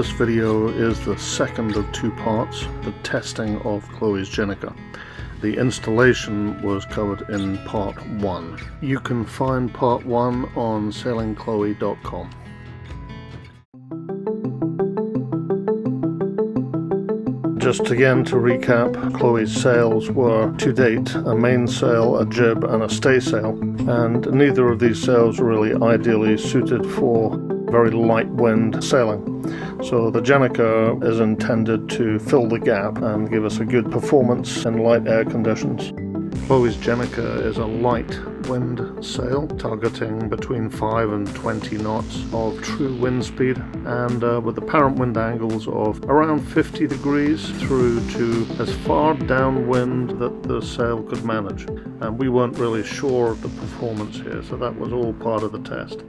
This video is the second of two parts, the testing of Chloe's Gennaker. The installation was covered in part 1. You can find part 1 on sailingchloe.com. Just again to recap, Chloe's sails were to date a mainsail, a jib and a staysail, and neither of these sails were really ideally suited for very light wind sailing. So the Gennaker is intended to fill the gap and give us a good performance in light air conditions. Chloe's Gennaker is a light wind sail targeting between 5 and 20 knots of true wind speed, and with apparent wind angles of around 50 degrees through to as far downwind that the sail could manage. And we weren't really sure of the performance here, so that was all part of the test.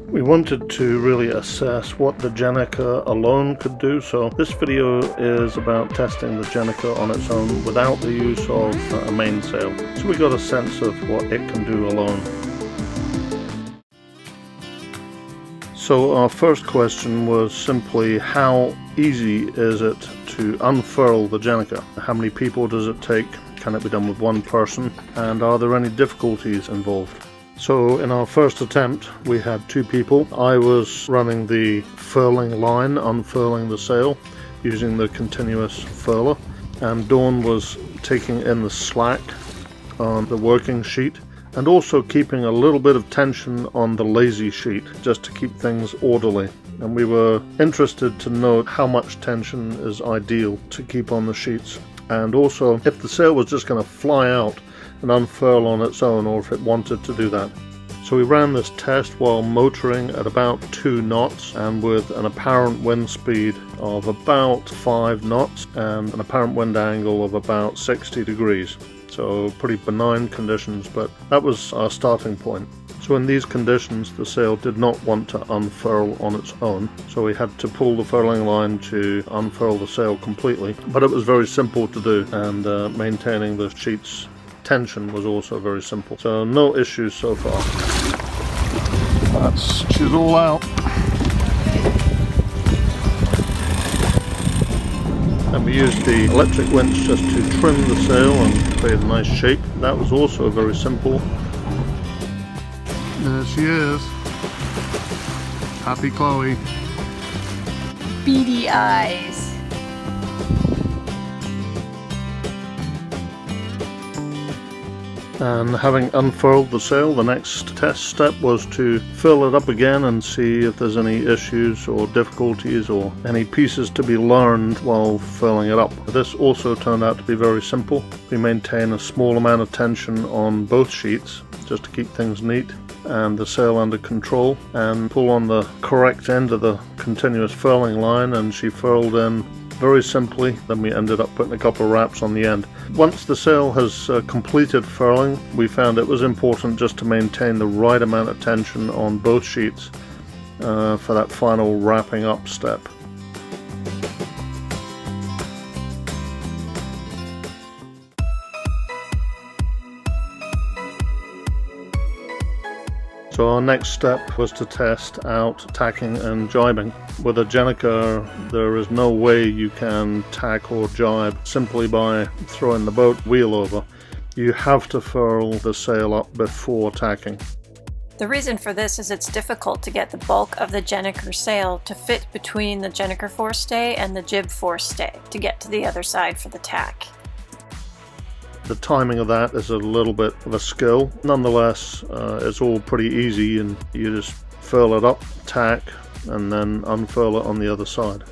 We wanted to really assess what the Gennaker alone could do, so this video is about testing the Gennaker on its own without the use of a mainsail. So we got a sense of what it can do alone. So our first question was simply, how easy is it to unfurl the Gennaker? How many people does it take? Can it be done with one person? And are there any difficulties involved? So in our first attempt we had two people. I was running the furling line, unfurling the sail using the continuous furler, and Dawn was taking in the slack on the working sheet and also keeping a little bit of tension on the lazy sheet just to keep things orderly. And we were interested to note how much tension is ideal to keep on the sheets, and also if the sail was just going to fly out and unfurl on its own, or if it wanted to do that. So we ran this test while motoring at about 2 knots and with an apparent wind speed of about 5 knots and an apparent wind angle of about 60 degrees. So pretty benign conditions, but that was our starting point. So in these conditions the sail did not want to unfurl on its own, so we had to pull the furling line to unfurl the sail completely. But it was very simple to do, and maintaining the sheets tension was also very simple, so no issues so far. She's all out, and we used the electric winch just to trim the sail and create a nice shape. That was also very simple. There she is, happy Chloe. Beady eyes. And having unfurled the sail, the next test step was to fill it up again and see if there's any issues or difficulties or any pieces to be learned while filling it up. This also turned out to be very simple. We maintain a small amount of tension on both sheets just to keep things neat and the sail under control, and pull on the correct end of the continuous furling line, and she furled in very simply. Then we ended up putting a couple of wraps on the end. Once the sail has completed furling, we found it was important just to maintain the right amount of tension on both sheets for that final wrapping up step. So our next step was to test out tacking and jibing. With a Gennaker, there is no way you can tack or jibe simply by throwing the boat wheel over. You have to furl the sail up before tacking. The reason for this is it's difficult to get the bulk of the Gennaker sail to fit between the Gennaker forestay and the jib forestay to get to the other side for the tack. The timing of that is a little bit of a skill. Nonetheless, it's all pretty easy, and you just furl it up, tack, and then unfurl it on the other side.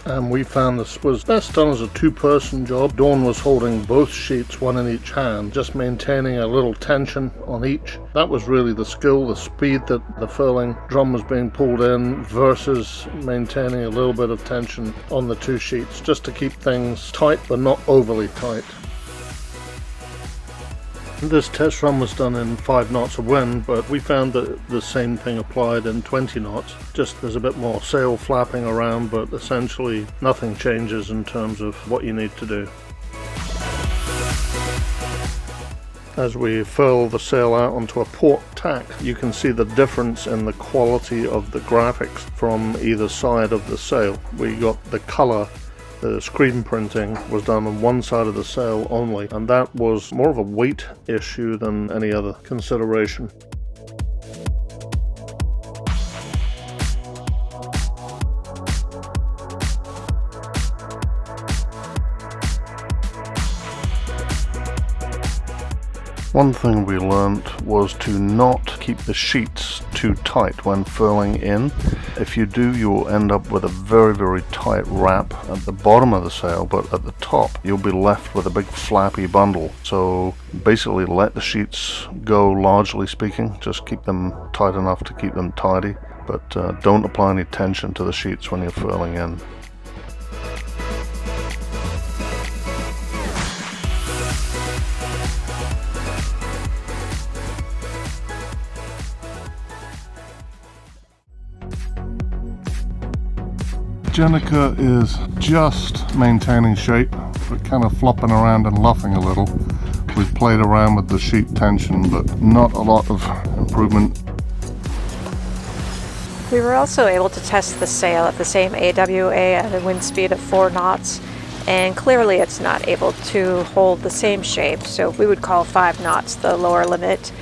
And we found this was best done as a two-person job. Dawn was holding both sheets, one in each hand, just maintaining a little tension on each. That was really the skill, the speed that the furling drum was being pulled in versus maintaining a little bit of tension on the two sheets, just to keep things tight but not overly tight. This test run was done in 5 knots of wind, but we found that the same thing applied in 20 knots. Just there's a bit more sail flapping around, but essentially nothing changes in terms of what you need to do. As we furl the sail out onto a port tack, you can see the difference in the quality of the graphics from either side of the sail. We got the colour, the screen printing was done on one side of the sail only, and that was more of a weight issue than any other consideration. One thing we learnt was to not keep the sheets too tight when furling in. If you do, you'll end up with a very tight wrap at the bottom of the sail, but at the top you'll be left with a big flappy bundle. So basically let the sheets go, largely speaking. Just keep them tight enough to keep them tidy, but don't apply any tension to the sheets when you're furling in. Gennaker is just maintaining shape, but kind of flopping around and luffing a little. We've played around with the sheet tension, but not a lot of improvement. We were also able to test the sail at the same AWA at a wind speed of 4 knots, and clearly it's not able to hold the same shape, so we would call 5 knots the lower limit.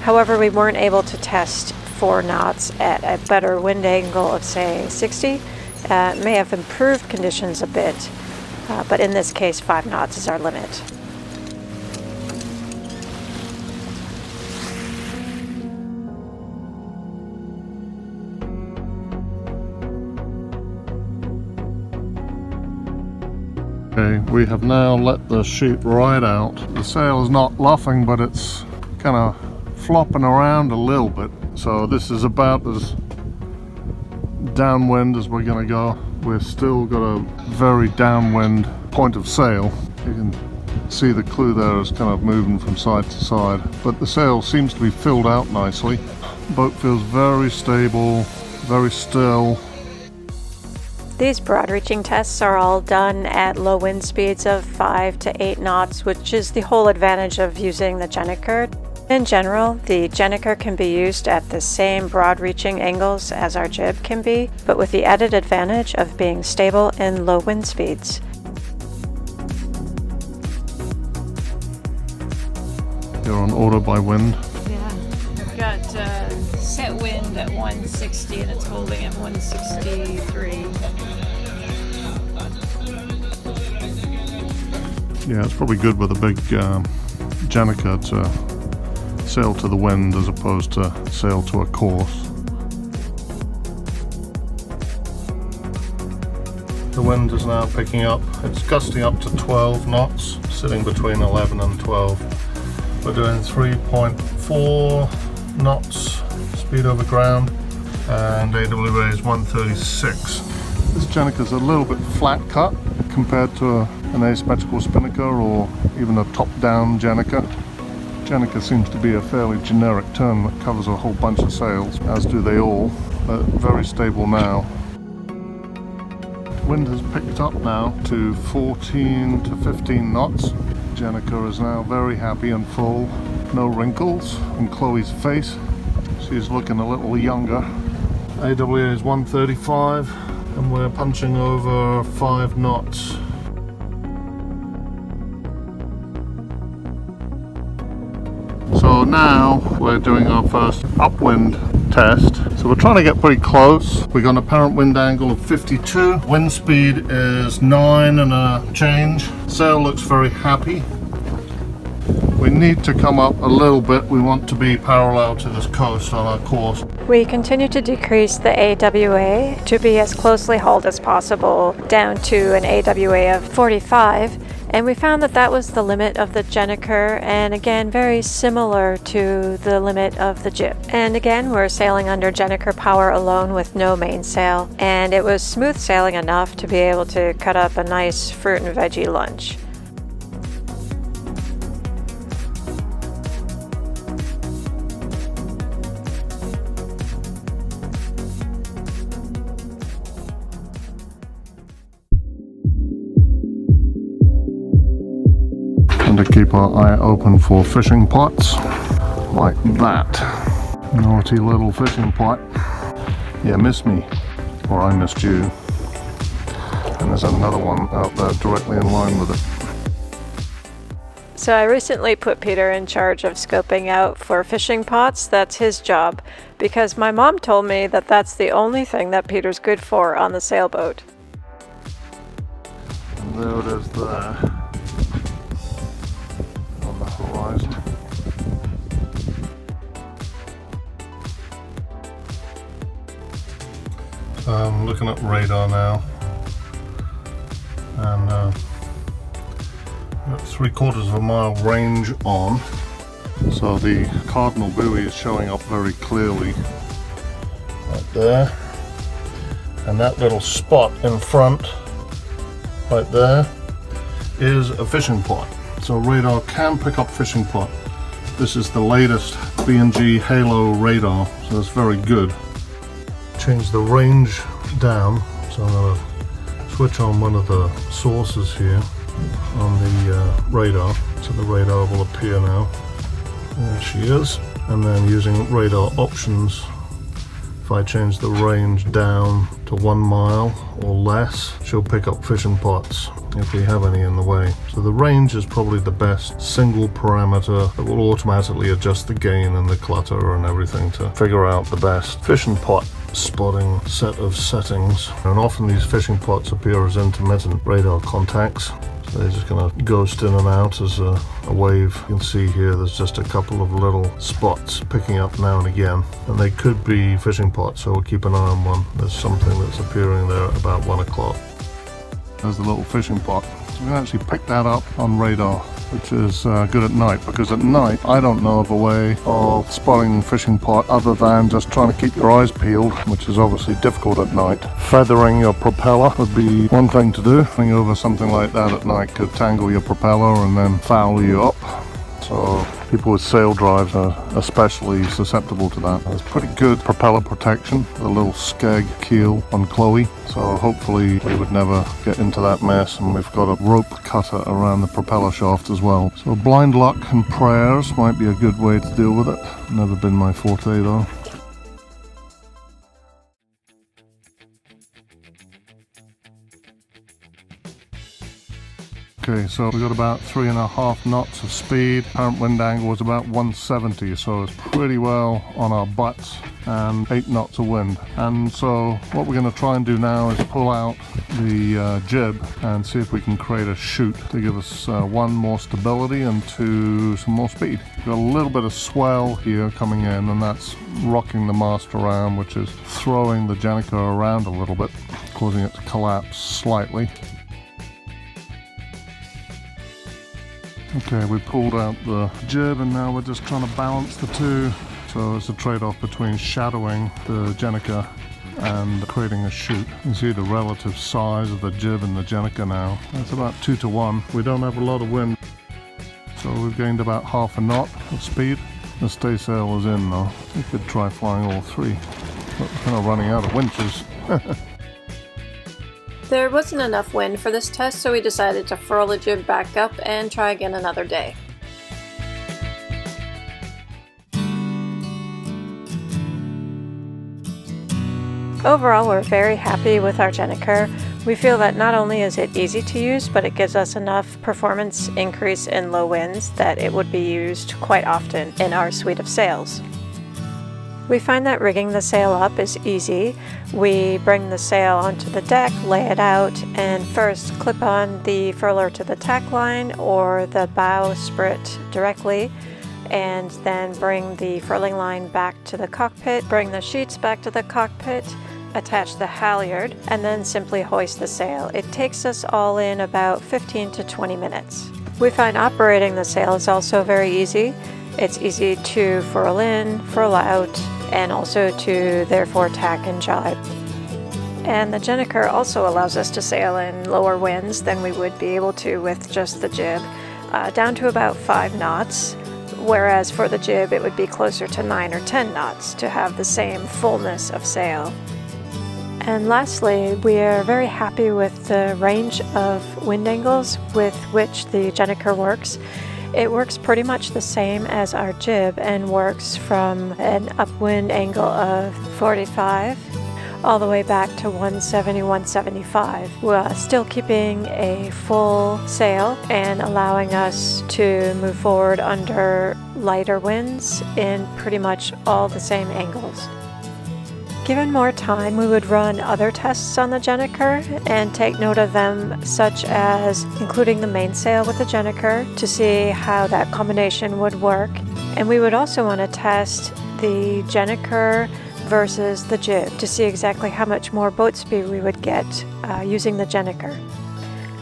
However, we weren't able to test 4 knots at a better wind angle of, say, 60. May have improved conditions a bit, but in this case 5 knots is our limit. Okay, we have now let the sheet ride out. The sail is not luffing, but it's kind of flopping around a little bit. So this is about as downwind as we're going to go. We've still got a very downwind point of sail. You can see the clue there is kind of moving from side to side, but the sail seems to be filled out nicely. Boat feels very stable, very still. These broad reaching tests are all done at low wind speeds of 5 to 8 knots, which is the whole advantage of using the Gennaker. In general, the Gennaker can be used at the same broad reaching angles as our jib can be, but with the added advantage of being stable in low wind speeds. You're on auto by wind. Yeah, I've got set wind at 160 and it's holding at 163. Yeah, it's probably good with a big Gennaker to sail to the wind as opposed to sail to a course. The wind is now picking up. It's gusting up to 12 knots, sitting between 11 and 12. We're doing 3.4 knots speed over ground, and AWA is 136. This Gennaker is a little bit flat cut compared to an asymmetrical spinnaker or even a top-down Gennaker. Gennaker seems to be a fairly generic term that covers a whole bunch of sails, as do they all, but very stable now. Wind has picked up now to 14 to 15 knots. Gennaker is now very happy and full. No wrinkles in Chloe's face. She's looking a little younger. AWA is 135 and we're punching over 5 knots. So now we're doing our first upwind test. So we're trying to get pretty close. We've got an apparent wind angle of 52. Wind speed is 9 and a change. Sail looks very happy. We need to come up a little bit. We want to be parallel to this coast on our course. We continue to decrease the AWA to be as closely hauled as possible, down to an AWA of 45. And we found that that was the limit of the Gennaker, and again very similar to the limit of the jib. And again we're sailing under Gennaker power alone with no mainsail, and it was smooth sailing enough to be able to cut up a nice fruit and veggie lunch. keep our eye open for fishing pots like that. Naughty little fishing pot. You missed me, or I missed you. And there's another one out there directly in line with it. So I recently put Peter in charge of scoping out for fishing pots. That's his job, because my mom told me that that's the only thing that Peter's good for on the sailboat. And there it is there, on the horizon. So I'm looking at radar now, and got 3/4 of a mile range on, so the cardinal buoy is showing up very clearly right there, and that little spot in front right there is a fishing pot. So radar can pick up fishing pot. This is the latest B&G Halo radar, so that's very good. Change the range down, so I'm going to switch on one of the sources here on the radar, so the radar will appear now. There she is. And then using radar options, if I change the range down to 1 mile or less, she'll pick up fishing pots if we have any in the way. So the range is probably the best single parameter that will automatically adjust the gain and the clutter and everything to figure out the best fishing pot spotting set of settings. And often these fishing pots appear as intermittent radar contacts. So they're just going to ghost in and out as a wave. You can see here there's just a couple of little spots picking up now and again, and they could be fishing pots, so we'll keep an eye on one. There's something that's appearing there at about 1 o'clock. There's the little fishing pot. So we can actually pick that up on radar, which is good at night, because at night I don't know of a way of spotting fishing pot other than just trying to keep your eyes peeled, which is obviously difficult at night. Feathering your propeller would be one thing to do. Going over something like that at night could tangle your propeller and then foul you up. So people with sail drives are especially susceptible to that. There's pretty good propeller protection, a little skeg keel on Chloe, so hopefully we would never get into that mess. And we've got a rope cutter around the propeller shaft as well. So blind luck and prayers might be a good way to deal with it. Never been my forte though. Okay, so we got about 3.5 knots of speed. Current wind angle was about 170, so it's pretty well on our butts, and 8 knots of wind. And so what we're going to try and do now is pull out the jib and see if we can create a chute to give us 1, more stability, and 2, some more speed. We've got a little bit of swell here coming in, and that's rocking the mast around, which is throwing the Gennaker around a little bit, causing it to collapse slightly. Okay, we pulled out the jib and now we're just trying to balance the two. So it's a trade-off between shadowing the Gennaker and creating a chute. You can see the relative size of the jib and the Gennaker now. It's about 2 to 1. We don't have a lot of wind, so we've gained about 1/2 knot of speed. The staysail is in though. We could try flying all 3, but we're kind of running out of winches. There wasn't enough wind for this test, so we decided to furl the jib back up and try again another day. Overall, we're very happy with our Gennaker. We feel that not only is it easy to use, but it gives us enough performance increase in low winds that it would be used quite often in our suite of sails. We find that rigging the sail up is easy. We bring the sail onto the deck, lay it out, and first clip on the furler to the tack line or the bow sprit directly, and then bring the furling line back to the cockpit, bring the sheets back to the cockpit, attach the halyard, and then simply hoist the sail. It takes us all in about 15 to 20 minutes. We find operating the sail is also very easy. It's easy to furl in, furl out, and also to therefore tack and jibe. And the Gennaker also allows us to sail in lower winds than we would be able to with just the jib, down to about 5 knots, whereas for the jib it would be closer to 9 or 10 knots to have the same fullness of sail. And lastly, we are very happy with the range of wind angles with which the Gennaker works. It works pretty much the same as our jib and works from an upwind angle of 45 all the way back to 170, 175, while still keeping a full sail and allowing us to move forward under lighter winds in pretty much all the same angles. Given more time, we would run other tests on the Gennaker and take note of them, such as including the mainsail with the Gennaker to see how that combination would work. And we would also want to test the Gennaker versus the jib to see exactly how much more boat speed we would get using the Gennaker.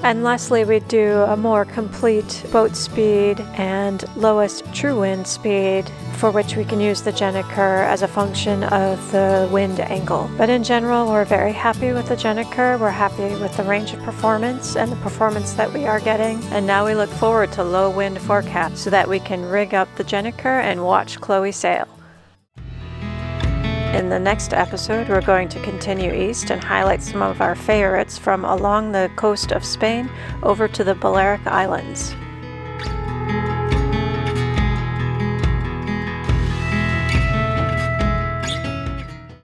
And lastly, we'd do a more complete boat speed and lowest true wind speed, for which we can use the Gennaker as a function of the wind angle. But in general, we're very happy with the Gennaker. We're happy with the range of performance and the performance that we are getting. And now we look forward to low wind forecast so that we can rig up the Gennaker and watch Chloe sail. In the next episode, we're going to continue east and highlight some of our favorites from along the coast of Spain over to the Balearic Islands.